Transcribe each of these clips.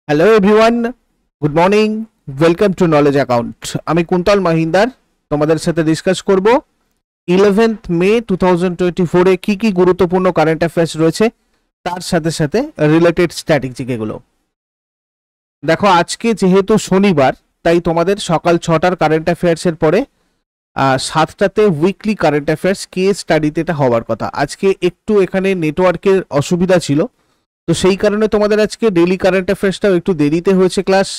Hello everyone, good morning, welcome to knowledge account. আমি কুন্তল মহিন্দার তোমাদের সাথে ডিসকাস করব 11th মে 2024-এ কী কী গুরুত্বপূর্ণ কারেন্ট অ্যাফেয়ার্স রয়েছে, তার সাথে সাথে রিলেটেড স্ট্র্যাটেজিক এগুলো। দেখো, আজকে যেহেতু শনিবার, তাই তোমাদের সকাল 6টার কারেন্ট অ্যাফেয়ার্সের পরে 7টাতে উইকলি কারেন্ট অ্যাফেয়ার্স কেস স্টাডিতে এটা হওয়ার কথা। আজকে একটু এখানে নেটওয়ার্কের অসুবিধা ছিল, তো সেই কারণে তোমাদের আজকে ডেইলি কারেন্ট অ্যাফেয়ার্সটাও একটু দেরিতে হয়েছে ক্লাস,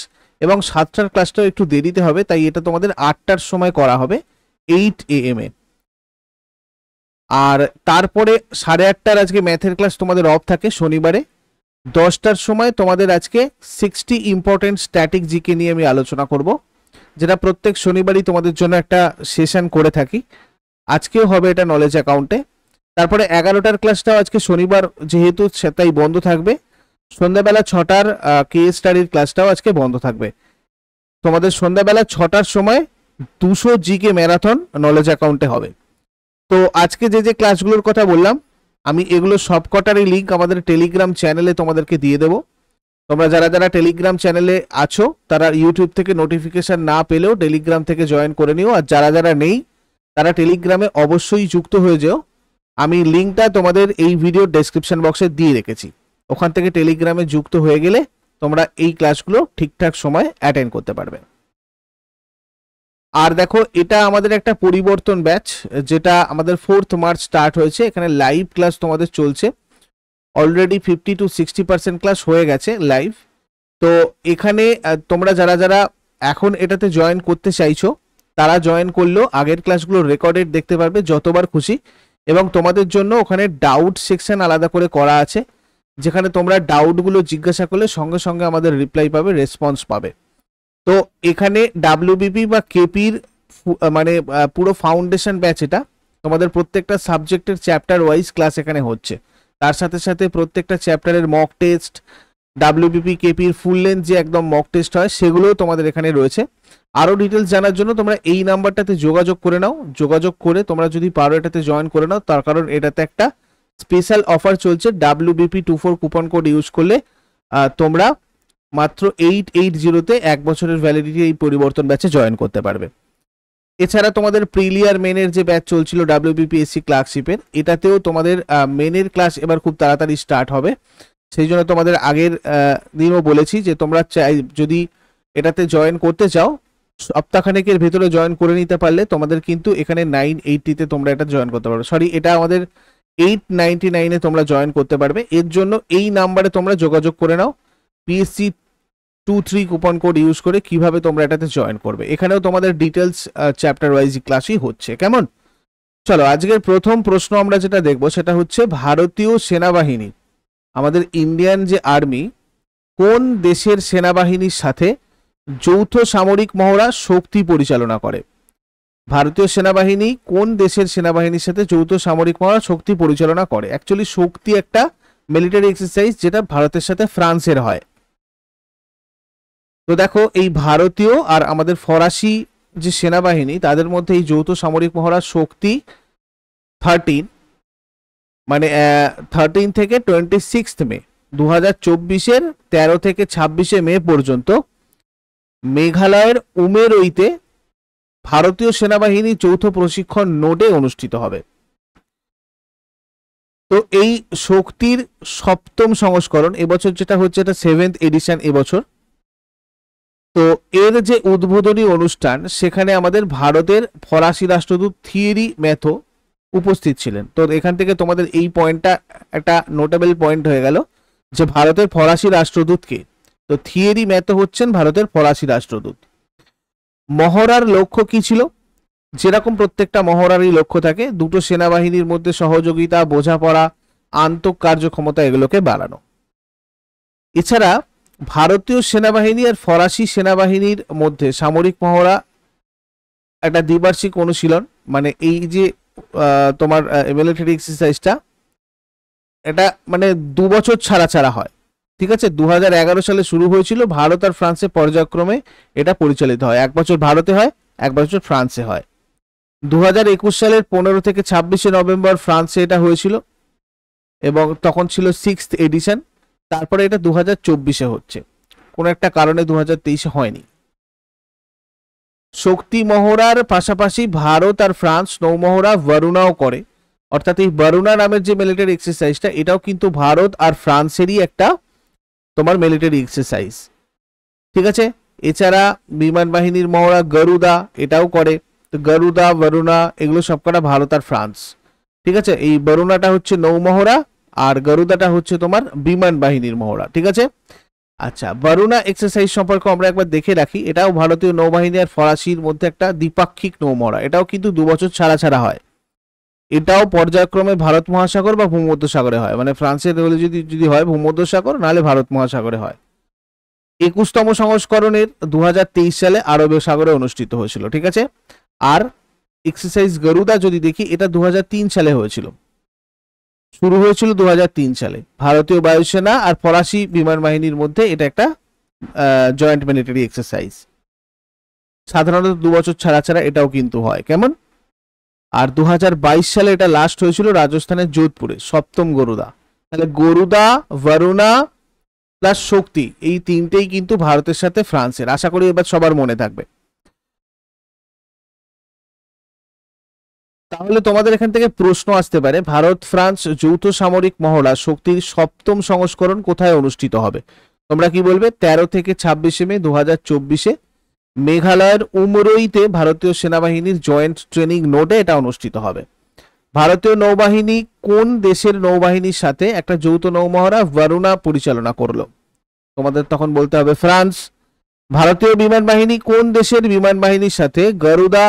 এবং 7টার ক্লাসটাও একটু দেরিতে হবে, তাই এটা তোমাদের 8টার সময় করা হবে 8 AM এ। আর তারপরে 8:30টার আজকে ম্যাথের ক্লাস তোমাদের অফ থাকে শনিবারে। 10টার সময় তোমাদের আজকে 60 ইম্পর্টেন্ট স্ট্যাটিক জিকে নিয়ে আমি আলোচনা করব, যেটা প্রত্যেক শনিবারই তোমাদের জন্য একটা সেশন করে থাকি। আজকেও হবে এটা নলেজ অ্যাকাউন্টে। তারপরে 11টার ক্লাসটাও আজকে শনিবার যেহেতু সেটাই বন্ধ থাকবে। সন্ধ্যাবেলা 6টার কেস স্টাডির ক্লাসটাও আজকে বন্ধ থাকবে। তোমাদের সন্ধ্যাবেলা 6টার সময় 200 জিকে ম্যারাথন নলেজ অ্যাকাউন্টে হবে। তো আজকে যে যে ক্লাসগুলোর কথা বললাম, আমি এগুলো সবকটারই লিঙ্ক আমাদের টেলিগ্রাম চ্যানেলে তোমাদেরকে দিয়ে দেবো। তোমরা যারা যারা টেলিগ্রাম চ্যানেলে আছো, তারা ইউটিউব থেকে নোটিফিকেশন না পেলেও টেলিগ্রাম থেকে জয়েন করে নিও। আর যারা যারা নেই, তারা টেলিগ্রামে অবশ্যই যুক্ত হয়ে যেও। আমি লিঙ্কটা তোমাদের এই ভিডিও ডেসক্রিপশন বক্সে দিয়ে রেখেছি। ওখান থেকে টেলিগ্রামে যুক্ত হয়ে গেলে তোমরা এই ক্লাসগুলো ঠিকঠাক সময় অ্যাটেন্ড করতে পারবে। আর দেখো, এটা আমাদের একটা পরিবর্তন ব্যাচ, যেটা আমাদের 4th মার্চ স্টার্ট হয়েছে। এখানে লাইভ ক্লাস তোমাদের চলছে। অলরেডি 50 to 60% ক্লাস হয়ে গেছে লাইভ। তো এখানে তোমরা যারা যারা এখন এটাতে জয়েন করতে চাইছো, তারা জয়েন করলেও আগের ক্লাসগুলো রেকর্ডেড দেখতে পারবে যতবার খুশি। এবং তোমাদের জন্য ওখানে ডাউট সেকশন আলাদা করে করা আছে, যেখানে তোমরা ডাউটগুলো জিজ্ঞাসা করলে সঙ্গে সঙ্গে আমাদের রিপ্লাই পাবে, রেসপন্স পাবে। তো এখানে ডাব্লিউবিপি বা কেপির মানে পুরো ফাউন্ডেশন ব্যাচ। এটা তোমাদের প্রত্যেকটা সাবজেক্টের চ্যাপ্টার ওয়াইজ ক্লাস এখানে হচ্ছে। তার সাথে সাথে প্রত্যেকটা চ্যাপ্টারের মক টেস্ট, ডাব্লিউবিপি কেপির ফুল লেন্থ যে একদম মক টেস্ট হয়, সেগুলোও তোমাদের এখানে রয়েছে। আরও ডিটেলস জানার জন্য তোমরা এই নাম্বারটাতে যোগাযোগ করে নাও। যোগাযোগ করে তোমরা যদি পারো এটাতে জয়েন করে নাও, তার কারণ এটাতে একটা স্পেশাল অফার চলছে। WBP24 কুপন কোড ইউজ করলে তোমরা মাত্র 880-তে 1 বছরের ভ্যালিডিটি এই পরিবর্তন ব্যাচে জয়েন করতে পারবে। এছাড়া তোমাদের প্রিলিয়ার মেনের যে ব্যাচ চলছিল WBPSC ক্লার্কশিপের, এটাতেও তোমাদের মেনের ক্লাস এবার খুব তাড়াতাড়ি স্টার্ট হবে। সেই জন্য তোমাদের আগের দিনও বলেছি যে তোমরা যদি এটাতে জয়েন করতে চাও, সপ্তাহখানেকের ভেতরে জয়েন করে নিতে পারলে তোমাদের কিন্তু এখানে 980-তে তোমরা এটা জয়েন করতে পারবে। সরি, এটা আমাদের 899-এ তোমরা জয়েন করতে পারবে। এর জন্য এই নাম্বারে তোমরা যোগাযোগ করে নাও। PSC23 কুপন কোড ইউজ করে কিভাবে তোমরা এটাতে জয়েন করবে। এখানেও তোমাদের ডিটেলস চ্যাপ্টার ওয়াইজ ক্লাসই হচ্ছে। কেমন? চলো, আজকের প্রথম প্রশ্ন আমরা যেটা দেখবো সেটা হচ্ছে, ভারতীয় সেনাবাহিনী, আমাদের ইন্ডিয়ান যে আর্মি, কোন দেশের সেনাবাহিনীর সাথে যৌথ সামরিক মহড়া শক্তি পরিচালনা করে? ভারতীয় সেনাবাহিনী কোন দেশের সেনাবাহিনীর সাথে যৌথ সামরিক মহড়া শক্তি পরিচালনা করে? অ্যাকচুয়ালি শক্তি একটা মিলিটারি এক্সারসাইজ, যেটা ভারতের সাথে ফ্রান্সের হয়। তো দেখো, এই ভারতীয় আর আমাদের ফরাসি যে সেনাবাহিনী, তাদের মধ্যে এই যৌথ সামরিক মহড়া শক্তি 13, মানে 13 থেকে 26 মে 2024-এর 13 থেকে 26 মে পর্যন্ত মেঘালয়ের উমেরইতে ভারতীয় সেনাবাহিনী যৌথ প্রশিক্ষণ নোডে অনুষ্ঠিত হবে। তো এই শক্তির 7ম সংস্করণ এবছর যেটা হচ্ছে, এটা 7th এডিশন এবছর। তো এর যে উদ্বোধনী অনুষ্ঠান, সেখানে আমাদের ভারতের ফরাসি রাষ্ট্রদূত থিয়েরি ম্যাথো উপস্থিত ছিলেন। তো এখান থেকে তোমাদের এই পয়েন্টটা একটা নোটেবল পয়েন্ট হয়ে গেল যে ভারতের ফরাসি রাষ্ট্রদূত কে। তো থিয়েরি ম্যাথো হচ্ছেন ভারতের ফরাসি রাষ্ট্রদূত। মহড়ার লক্ষ্য কি ছিল? যেরকম প্রত্যেকটা মহড়ারই লক্ষ্য থাকে, দুটো সেনাবাহিনীর মধ্যে সহযোগিতা, বোঝাপড়া, আন্তঃ কার্যক্ষমতা, এগুলোকে বাড়ানো। এছাড়া ভারতীয় সেনাবাহিনী আর ফরাসি সেনাবাহিনীর মধ্যে সামরিক মহড়া একটা দ্বিবার্ষিক অনুশীলন, মানে এই যে তোমার মিলিটারি এক্সারসাইজটা, এটা মানে 2 বছর ছাড়া ছাড়া হয়। ঠিক আছে, 2011 সালে শুরু হয়েছিল। ভারত আর ফ্রান্সে পর্যায়ক্রমে এটা পরিচালিত হয়। 1 বছর ভারতে হয়, 1 বছর ফ্রান্সে হয়। 2021 সালের 15 থেকে 26 নভেম্বর ফ্রান্সে এটা হয়েছিল, এবং তখন ছিল 6th এডিশন। তারপরে এটা 2024-এ হচ্ছে। কোনো একটা কারণে 2023-এ হয়নি। শক্তি মহড়ার পাশাপাশি ভারত আর ফ্রান্স নৌমহড়া বরুণাও করে, অর্থাৎ এই বরুণা নামের যে মিলিটারি এক্সারসাইজটা এটাও কিন্তু ভারত আর ফ্রান্সেরই একটা তোমার মিলিটারি এক্সারসাইজ, ঠিক আছে। এছাড়া বিমান বাহিনীর মহড়া গরুদা এটাও করে, তো গরুদা বরুণা এগুলো সবকটা ভারত আর ফ্রান্স, ঠিক আছে। এই বরুণাটা হচ্ছে নৌমহড়া আর গরুদাটা হচ্ছে তোমার বিমান বাহিনীর মহড়া, ঠিক আছে। আচ্ছা, বরুণা এক্সারসাইজ সম্পর্কে আমরা একবার দেখে রাখি। এটাও ভারতীয় নৌবাহিনী আর ফরাসির মধ্যে একটা দ্বিপাক্ষিক নৌমহড়া, এটাও কিন্তু 2 বছর ছাড়া ছাড়া হয়। এটাও পর্যায়ক্রমে ভারত মহাসাগর বা ভূমধ্যসাগরে হয়, মানে ফ্রান্সের যদি যদি হয় ভূমধ্যসাগর, নাহলে ভারত মহাসাগরে হয়। 21তম সংস্করণের 2023 সালে আরব সাগরে অনুষ্ঠিত হয়েছিল, ঠিক আছে। আর এক্সারসাইজ গরুদা যদি দেখি এটা 2003 সালে হয়েছিল, শুরু হয়েছিল 2003 সালে। ভারতীয় বায়ুসেনা আর ফরাসি বিমান বাহিনীর মধ্যে এটা একটা জয়েন্ট মিলিটারি এক্সারসাইজ। সাধারণত 2 বছর ছাড়া ছাড়া এটাও কিন্তু হয়, কেমন। আর 2022 সালে এটা লাস্ট হয়েছিল রাজস্থানের যোধপুরে, 7ম গরুদা। তাহলে গরুদা, বরুণা প্লাস শক্তি এই তিনটেই কিন্তু ভারতের সাথে ফ্রান্সের। আশা করি এবার সবার মনে থাকবে। তাহলে তোমাদের এখান থেকে প্রশ্ন আসতে পারে, ভারত ফ্রান্স যৌথ সামরিক মহড়া শক্তির 7ম সংস্করণ কোথায় অনুষ্ঠিত হবে? তোমরা কি বলবে? 13 থেকে 26 মে 2024-এ মেঘালয়ের উমরইতে ভারতীয় সেনাবাহিনীর জয়েন্ট ট্রেনিং নোডে এটা অনুষ্ঠিত হবে। ভারতীয় নৌবাহিনী কোন দেশের নৌবাহিনীর সাথে একটা যৌথ নৌমহড়া বরুণা পরিচালনা করলো? তোমাদের তখন বলতে হবে ফ্রান্স। ভারতীয় বিমান বাহিনী কোন দেশের বিমান বাহিনীর সাথে গরুদা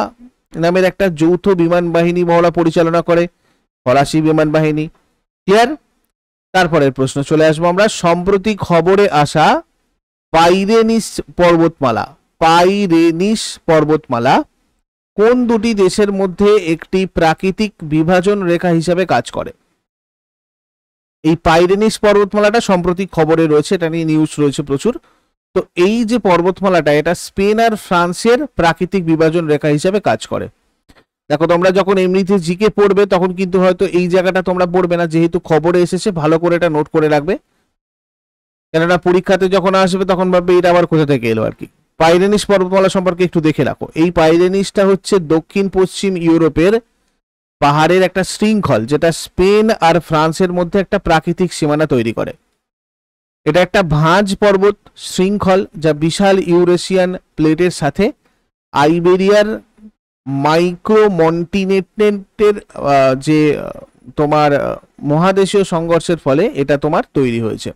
নামের একটা যৌথ বিমান বাহিনী মহড়া পরিচালনা করে? ফরাসি বিমান বাহিনী। ক্লিয়ার? তারপরের প্রশ্ন চলে আসবো আমরা। সম্প্রতি খবরে আসা পাইরেনিস পর্বতমালা কোন দুটি দেশের মধ্যে একটি প্রাকৃতিক বিভাজন রেখা হিসাবে কাজ করে? এই পাইরেনিস পর্বতমালাটা সম্প্রতি খবরে রয়েছে, এটা নিয়ে নিউজ রয়েছে প্রচুর। তো এই যে পর্বতমালাটা এটা স্পেন আর ফ্রান্সের প্রাকৃতিক বিভাজন রেখা হিসাবে কাজ করে। দেখো তোমরা যখন এমনিতে জিকে পড়বে তখন কিন্তু হয়তো এই জায়গাটা তোমরা পড়বে না, যেহেতু খবরে এসেছে ভালো করে এটা নোট করে রাখবে, কেননা পরীক্ষাতে যখন আসবে তখন ভাববে এটা আবার কোথা থেকে এলো আর কি। পাইরেনিস পর্বতমালা সম্পর্কে একটু দেখে রাখো। এই পাইরেনিসটা হচ্ছে দক্ষিণ পশ্চিম ইউরোপের পাহাড়ের একটা শৃঙ্খল, যেটা স্পেন আর ফ্রান্সের মধ্যে একটা প্রাকৃতিক সীমানা তৈরি করে। এটা একটা ভাঁজ পর্বত শৃঙ্খল যা বিশাল ইউরেশিয়ান প্লেটের সাথে আইবেরিয়ার মাইক্রোমন্টিনেন্টের যে তোমার মহাদেশীয় সংঘর্ষের ফলে এটা তোমার তৈরি হয়েছে।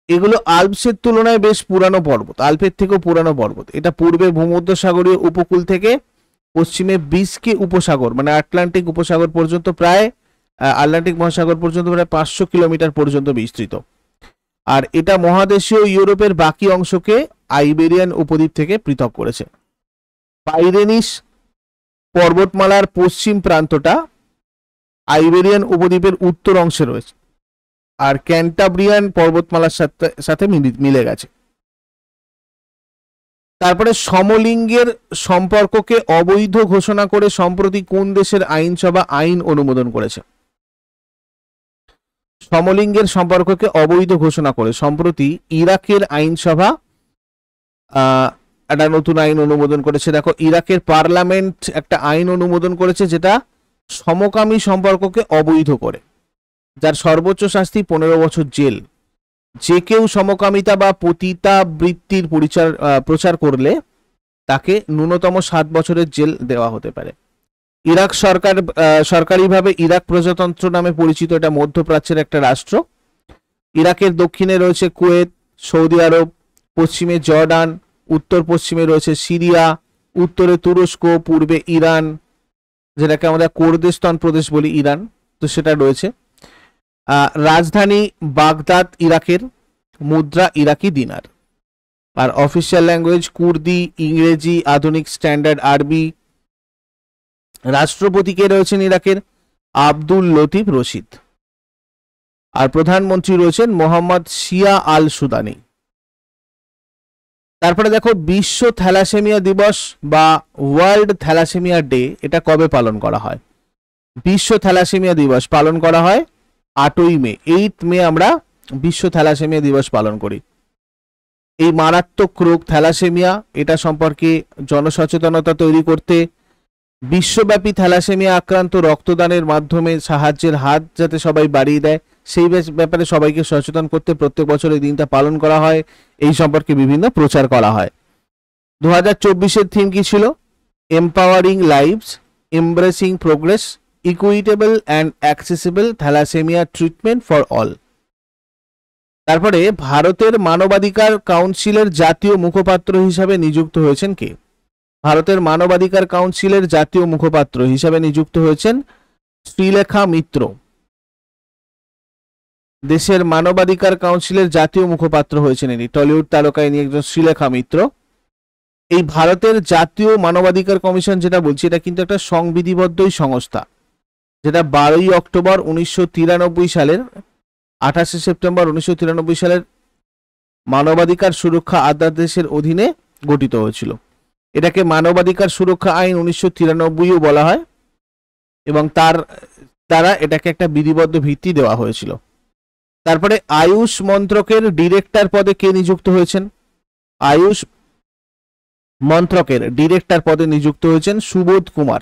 এগুলো আল্পসের তুলনায় বেশ পুরানো পর্বত, আল্পের থেকেও পুরানো পর্বত। এটা পূর্বে ভূমধ্যসাগরীয় উপকূল থেকে পশ্চিমে বিস্কে উপসাগর মানে আটলান্টিক উপসাগর পর্যন্ত প্রায় আটলান্টিক মহাসাগর পর্যন্ত প্রায় 500 কিলোমিটার পর্যন্ত বিস্তৃত। আর এটা মহাদেশীয় ইউরোপের বাকি অংশকে আইবেরিয়ান উপদ্বীপ থেকে পৃথক করেছে। পাইরেনিস পর্বতমালার পশ্চিম প্রান্তটা আইবেরিয়ান উপদ্বীপের উত্তর অংশে রয়েছে, আর ক্যান্টাব্রিয়ান পর্বতমালার সাথে মিলে গেছে। তারপরে সমলিঙ্গের সম্পর্ককে অবৈধ ঘোষণা করে সম্প্রতি কোন দেশের আইনসভা আইন অনুমোদন করেছে? সমলিঙ্গের সম্পর্ককে অবৈধ ঘোষণা করে সম্প্রতি ইরাকের আইনসভা একটা নতুন আইন অনুমোদন করেছে। দেখো ইরাকের পার্লামেন্ট একটা আইন অনুমোদন করেছে যেটা সমকামী সম্পর্ককে অবৈধ করে, যার সর্বোচ্চ শাস্তি 15 বছর জেল। যে কেউ সমকামিতা বা পতিতাবৃত্তির প্রচার করলে তাকে ন্যূনতম 7 বছরের জেল দেওয়া হতে পারে। ইরাক সরকার সরকারিভাবে ইরাক প্রজাতন্ত্র নামে পরিচিত, এটা মধ্যপ্রাচ্যের একটা রাষ্ট্র। ইরাকের দক্ষিণে রয়েছে কুয়েত, সৌদি আরব, পশ্চিমে জর্ডান, উত্তর পশ্চিমে রয়েছে সিরিয়া, উত্তরে তুরস্ক, পূর্বে ইরান, যেটাকে আমরা কুর্দিস্তান প্রদেশ বলি ইরান, তো সেটা রয়েছে। রাজধানী বাগদাদ ইরাকের, মুদ্রা ইরাকি দিনার। আর অফিসিয়াল ল্যাঙ্গুয়েজ কুর্দি, ইংরেজি, আধুনিক স্ট্যান্ডার্ড আরবি। রাষ্ট্রপতি কে রয়েছেন ইরাকের? আব্দুল লতিফ রশিদ। আর প্রধানমন্ত্রী রয়েছেন মোহাম্মদ শিয়া আল সুদানি। তারপরে দেখো বিশ্ব থ্যালাসেমিয়া দিবস বা ওয়ার্ল্ড থ্যালাসেমিয়া ডে এটা কবে পালন করা হয়? বিশ্ব থ্যালাসেমিয়া দিবস পালন করা হয় 8ই মে, 8 মে আমরা বিশ্ব থ্যালাসেমিয়া দিবস পালন করি। এই মারাত্মক রোগ থ্যালাসেমিয়া, এটা সম্পর্কে জনসচেতনতা তৈরি করতে, বিশ্বব্যাপী থ্যালাসেমিয়া আক্রান্ত রক্তদানের মাধ্যমে সাহায্যের হাত যাতে সবাই বাড়িয়ে দেয় সেই ব্যাপারে সবাইকে সচেতন করতে প্রত্যেক বছর এই দিনটা পালন করা হয়। এই সম্পর্কে বিভিন্ন প্রচার করা হয়। 2024-এর থিম কি ছিল? Empowering lives, embracing progress, equitable and accessible thalassemia treatment for all. তারপরে ভারতের মানবাধিকার কাউন্সিলের জাতীয় মুখপাত্র হিসাবে নিযুক্ত হয়েছেন কে? ভারতের মানবাধিকার কাউন্সিলের জাতীয় মুখপাত্র হিসাবে নিযুক্ত হয়েছেন শ্রীলেখা মিত্র। দেশের মানবাধিকার কাউন্সিলের জাতীয় মুখপাত্র হয়েছেন ইনি, টলিউড তারকা ইনি একজন শ্রীলেখা মিত্র। এই ভারতের জাতীয় মানবাধিকার কমিশন যেটা বলছি, এটা কিন্তু একটা সংবিধিবদ্ধই সংস্থা, যেটা 12ই অক্টোবর 1993 সালের 28শে সেপ্টেম্বর 1993 সালের মানবাধিকার সুরক্ষা অধ্যাদেশের অধীনে গঠিত হয়েছিল। এটাকে মানবাধিকার সুরক্ষা আইন 1993ও বলা হয় এবং তার দ্বারা এটাকে একটা বিধিবদ্ধ ভিত্তি দেওয়া হয়েছিল। তারপরে আয়ুষ মন্ত্রকের ডিরেক্টর পদে কে নিযুক্ত হয়েছেন? আয়ুষ মন্ত্রকের ডিরেক্টর পদে নিযুক্ত হয়েছেন সুবোধ কুমার।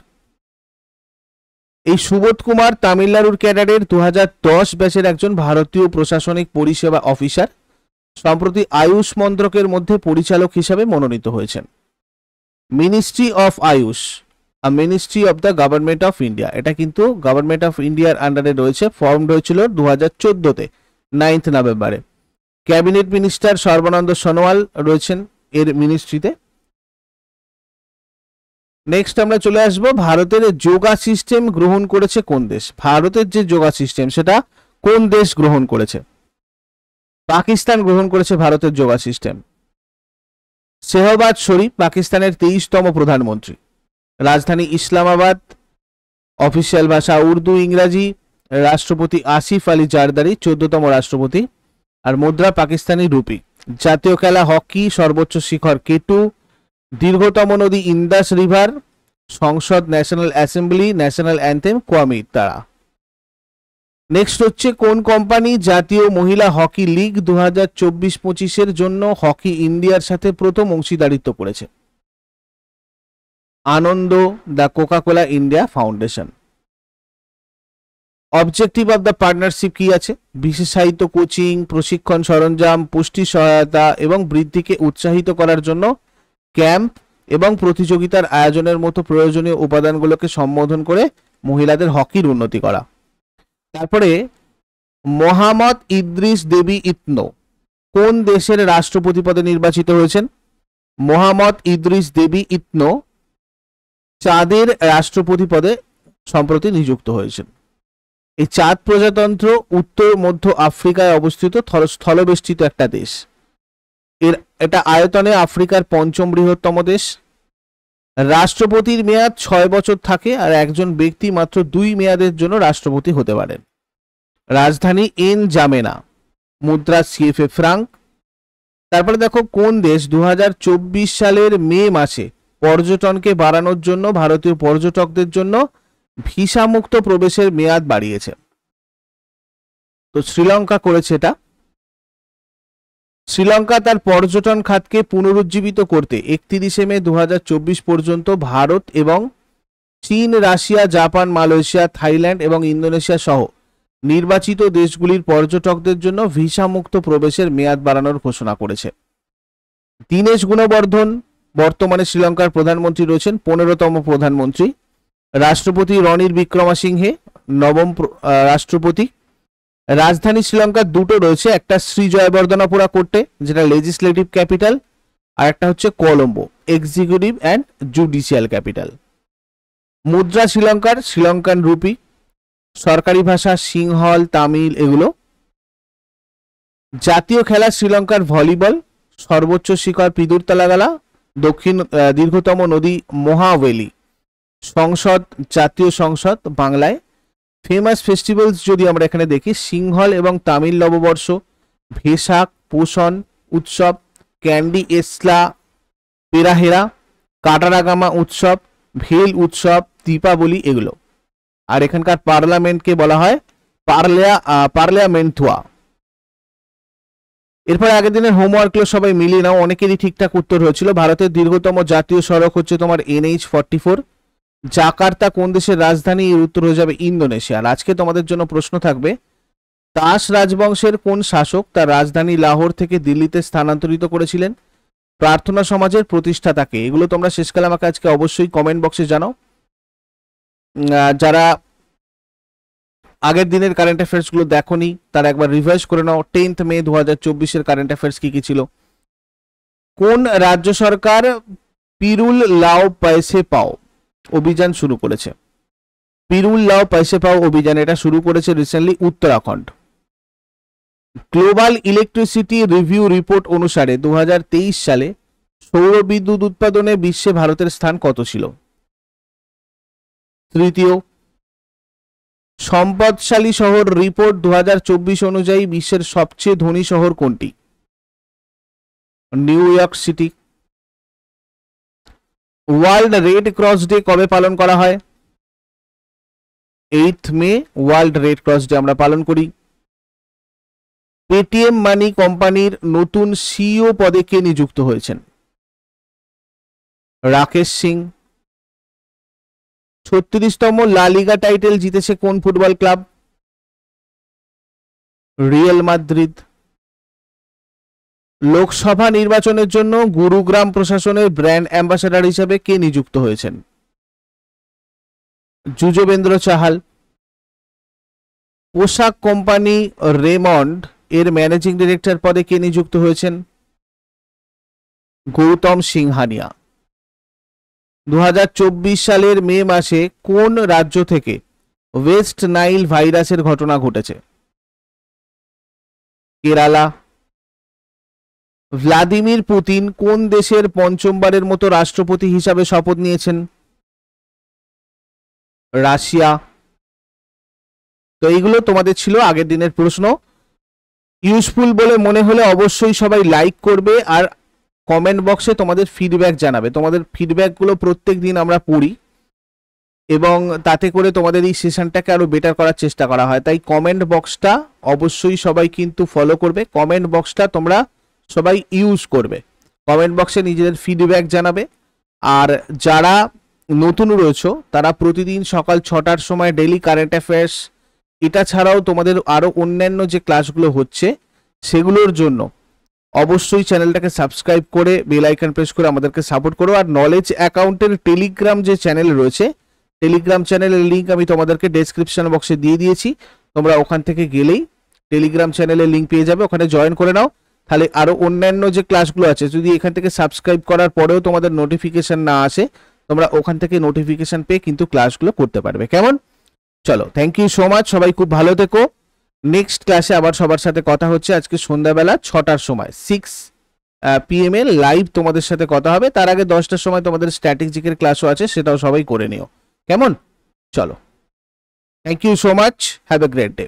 এই সুবোধ কুমার তামিলনাড়ুর ক্যাডারের 2010 ব্যাচের একজন ভারতীয় প্রশাসনিক পরিষেবা অফিসার। সম্প্রতি আয়ুষ মন্ত্রকের মধ্যে পরিচালক হিসাবে মনোনীত হয়েছেন। Ministry of Ayush, ministry of the government of India, এটা কিন্তু গভর্নমেন্ট অফ ইন্ডিয়ার আন্ডারে রয়েছে। ফর্মড হয়েছিল 2014-তে 9 নভেম্বরে। ক্যাবিনেট মিনিস্টার সর্বানন্দ সোনোয়াল রয়েছেন এর মিনিস্ট্রিতে। নেক্সট আমরা চলে আসবো, ভারতের যোগা সিস্টেম গ্রহণ করেছে কোন দেশ? ভারতের যে যোগা সিস্টেম সেটা কোন দেশ গ্রহণ করেছে? পাকিস্তান গ্রহণ করেছে ভারতের যোগা সিস্টেম। শেহবাজ শরীফ পাকিস্তানের 23তম প্রধানমন্ত্রী। রাজধানী ইসলামাবাদ, অফিসিয়াল ভাষা উর্দু ইংরাজি, রাষ্ট্রপতি আসিফ আলী জারদারি 14তম রাষ্ট্রপতি, আর মুদ্রা পাকিস্তানি রুপি। জাতীয় খেলা হকি, সর্বোচ্চ শিখর কেটু, দীর্ঘতম নদী ইন্দাস রিভার, সংসদ national assembly, national anthem Qaumi তারা। নেক্সট হচ্ছে কোন কোম্পানি জাতীয় মহিলা হকি লিগ 2024-25-এর জন্য হকি ইন্ডিয়ার সাথে প্রথম অংশীদারিত্ব করেছে? Anand, the Coca Cola India Foundation. Objective of the partnership কি আছে? বিশেষায়িত কোচিং, প্রশিক্ষণ সরঞ্জাম, পুষ্টি সহায়তা এবং বৃদ্ধিকে উৎসাহিত করার জন্য ক্যাম্প এবং প্রতিযোগিতার আয়োজনের মতো প্রয়োজনীয় উপাদানগুলোকে সম্বোধন করে মহিলাদের হকির উন্নতি করা। তারপরে মোহাম্মদ ইদ্রিস দেবী ইতনো কোন দেশের রাষ্ট্রপতি পদে নির্বাচিত হয়েছেন? মোহাম্মদ ইদ্রিস দেবী ইতনো চাঁদের রাষ্ট্রপতি পদে সম্প্রতি নিযুক্ত হয়েছেন। এই চাঁদ প্রজাতন্ত্র উত্তর মধ্য আফ্রিকায় অবস্থিত স্থলবেষ্টিত একটা দেশ। এটা আয়তনে আফ্রিকার 5ম বৃহত্তম দেশ। রাষ্ট্রপতির মেয়াদ 6 বছর থাকে আর একজন ব্যক্তি মাত্র 2 মেয়াদের জন্য রাষ্ট্রপতি হতে পারেন। রাজধানী জামেনা, মুদ্রা সিএফএ ফ্রাঙ্ক। তারপরে দেখো কোন দেশ 2024 সালের মে মাসে পর্যটনকে বাড়ানোর জন্য ভারতীয় পর্যটকদের জন্য ভিসা মুক্ত প্রবেশের মেয়াদ বাড়িয়েছে? তো শ্রীলঙ্কা করেছে এটা। শ্রীলঙ্কা তার পর্যটন খাতকে পুনরুজ্জীবিত করতে 31 মে 2024 পর্যন্ত ভারত এবং চীন, রাশিয়া, জাপান, মালয়েশিয়া, থাইল্যান্ড এবং ইন্দোনেশিয়া সহ নির্বাচিত দেশগুলির পর্যটকদের জন্য ভিসা মুক্ত প্রবেশের মেয়াদ বাড়ানোর ঘোষণা করেছে। দীনেশ গুণবর্ধন বর্তমানে শ্রীলঙ্কার প্রধানমন্ত্রী রয়েছেন, 15তম প্রধানমন্ত্রী। রাষ্ট্রপতি রনিল বিক্রমাসিংহে 9ম রাষ্ট্রপতি। রাজধানী শ্রীলঙ্কার দুটো রয়েছে, একটা শ্রী জয়বর্ধনাপুরা কোটে যেটা লেজিসলেটিভ ক্যাপিটাল, আর একটা হচ্ছে Colombo executive and judicial capital. মুদ্রা শ্রীলঙ্কার শ্রীলঙ্কান রুপি। সরকারি ভাষা সিংহল, তামিল এগুলো। জাতীয় খেলা শ্রীলঙ্কার ভলিবল। সর্বোচ্চ শিখর পিদুর তালাগালা, দক্ষিণ দীর্ঘতম নদী মহাওয়েলি। সংসদ জাতীয় সংসদ বাংলায়। ফেমাস ফেস্টিভ্যালস যদি আমরা এখানে দেখি, সিংহল এবং তামিল নববর্ষ, ভেসাক, পোষণ উৎসব, ক্যান্ডি এসলা পেরাহেরা, কাটারাগামা উৎসব, ভেল উৎসব, দীপাবলি এগুলো। আর এখানকার পার্লামেন্টকে বলা হয় পার্লামেন্টুয়া। এরপর আগের দিনের হোমওয়ার্কগুলো সবাই মিলিয়ে নাও, অনেকেরই ঠিকঠাক উত্তর হয়েছিল। ভারতের দীর্ঘতম জাতীয় সড়ক হচ্ছে তোমার NH44। জাকার্তা কোন দেশের রাজধানী? এর উত্তর হয়ে যাবে ইন্দোনেশিয়া। আর আজকে তোমাদের জন্য প্রশ্ন থাকবে, তাস রাজবংশের কোন শাসক তার রাজধানী লাহোর থেকে দিল্লিতে স্থানান্তরিত করেছিলেন? প্রার্থনা সমাজের প্রতিষ্ঠাতাকে? এগুলো তোমরা শেষকালে আমাকে আজকে অবশ্যই কমেন্ট বক্সে জানাও। যারা আগের দিনের কারেন্ট অ্যাফেয়ার্স গুলো দেখোনি তারা একবার রিভাইজ করে নাও। 10th মে 2024 কারেন্ট অ্যাফেয়ার্স কি কি ছিল? কোন রাজ্য সরকার পিরুল লাও পয়সে পাও অভিযান শুরু করেছে? পিরুল লাও পয়সে পাও অভিযান এটা শুরু করেছে recently Uttarakhand. Global electricity review report অনুসারে 2023 সালে সৌর বিদ্যুৎ উৎপাদনে বিশ্বে ভারতের স্থান কত ছিল? তৃতীয়। সম্পদশালী শহর রিপোর্ট 2024 অনুযায়ী বিশ্বের সবচেয়ে ধনী শহর কোনটি? New York city. World red cross day কবে পালন করা হয়? 8th মে ওয়ার্ল্ড রেড ক্রস ডে আমরা পালন করি। পেটিএম মানি কোম্পানির নতুন সিইও পদে কে নিযুক্ত হয়েছেন? রাকেশ সিং। 36তম লা লিগা টাইটেল জিতেছে কোন football club? Real Madrid. Lok Sabha নির্বাচনের জন্য গুরুগ্রাম প্রশাসনের ব্র্যান্ড অ্যাম্বাসেডর হিসেবে কে নিযুক্ত হয়েছেন? যুজবেন্দ্র চাহাল। পোশাক কোম্পানি রেমন্ড এর ম্যানেজিং ডিরেক্টর পদে কে নিযুক্ত হয়েছেন? গৌতম সিংহানিয়া। 2024 সালের মে মাসে কোন রাজ্য থেকে ওয়েস্ট নাইল ভাইরাসের ঘটনা ঘটেছে? কেরালা। ভ্লাদিমির পুতিন কোন দেশের পঞ্চমবারের মতো রাষ্ট্রপতি হিসাবে শপথ নিয়েছেন? রাশিয়া। তো এইগুলো তোমাদের ছিল আগের দিনের প্রশ্ন। ইউজফুল বলে মনে হলে অবশ্যই সবাই লাইক করবে আর কমেন্ট বক্সে তোমাদের ফিডব্যাক জানাবে। তোমাদের ফিডব্যাকগুলো প্রত্যেক দিন আমরা পড়ি এবং তাতে করে তোমাদের এই সেশনটাকে আরো বেটার করার চেষ্টা করা হয়। তাই কমেন্ট বক্সটা অবশ্যই সবাই কিন্তু ফলো করবে। কমেন্ট বক্সটা তোমরা সবাই ইউজ করবে। কমেন্ট বক্সে নিজেদের ফিডব্যাক জানাবে। আর যারা নতুন রয়েছে তারা প্রতিদিন সকাল 6টার সময় ডেইলি কারেন্ট অ্যাফেয়ার্স, এটা ছাড়াও তোমাদের আরো অন্যান্য যে ক্লাসগুলো হচ্ছে সেগুলোর জন্য অবশ্যই চ্যানেলটাকে সাবস্ক্রাইব করে বেল আইকন প্রেস করে আমাদেরকে সাপোর্ট করো। আর নলেজ অ্যাকাউন্টের টেলিগ্রাম যে চ্যানেল রয়েছে, টেলিগ্রাম চ্যানেলের লিঙ্ক আমি তোমাদেরকে ডেসক্রিপশন বক্সে দিয়ে দিয়েছি। তোমরা ওখান থেকে গেলেই টেলিগ্রাম চ্যানেলের লিঙ্ক পেয়ে যাবে, ওখানে জয়েন করে নাও। তাহলে আরো অন্যান্য যে ক্লাসগুলো আছে যদি এখান থেকে সাবস্ক্রাইব করার পরেও তোমাদের নোটিফিকেশন না আসে, তোমরা ওখান থেকে নোটিফিকেশন পেয়ে কিন্তু ক্লাসগুলো করতে পারবে। কেমন? চলো, থ্যাংক ইউ সো মাচ। সবাই খুব ভালো থেকো। নেক্সট ক্লাসে আবার সবার সাথে কথা হচ্ছে আজকে সন্ধ্যাবেলা 6টার সময় 6 PM এ লাইভ তোমাদের সাথে কথা হবে। তার আগে 10টার সময় তোমাদের স্ট্র্যাটেজিকের ক্লাসও আছে, সেটাও সবাই করে নিও। কেমন? চলো, thank you so much. Have a great day.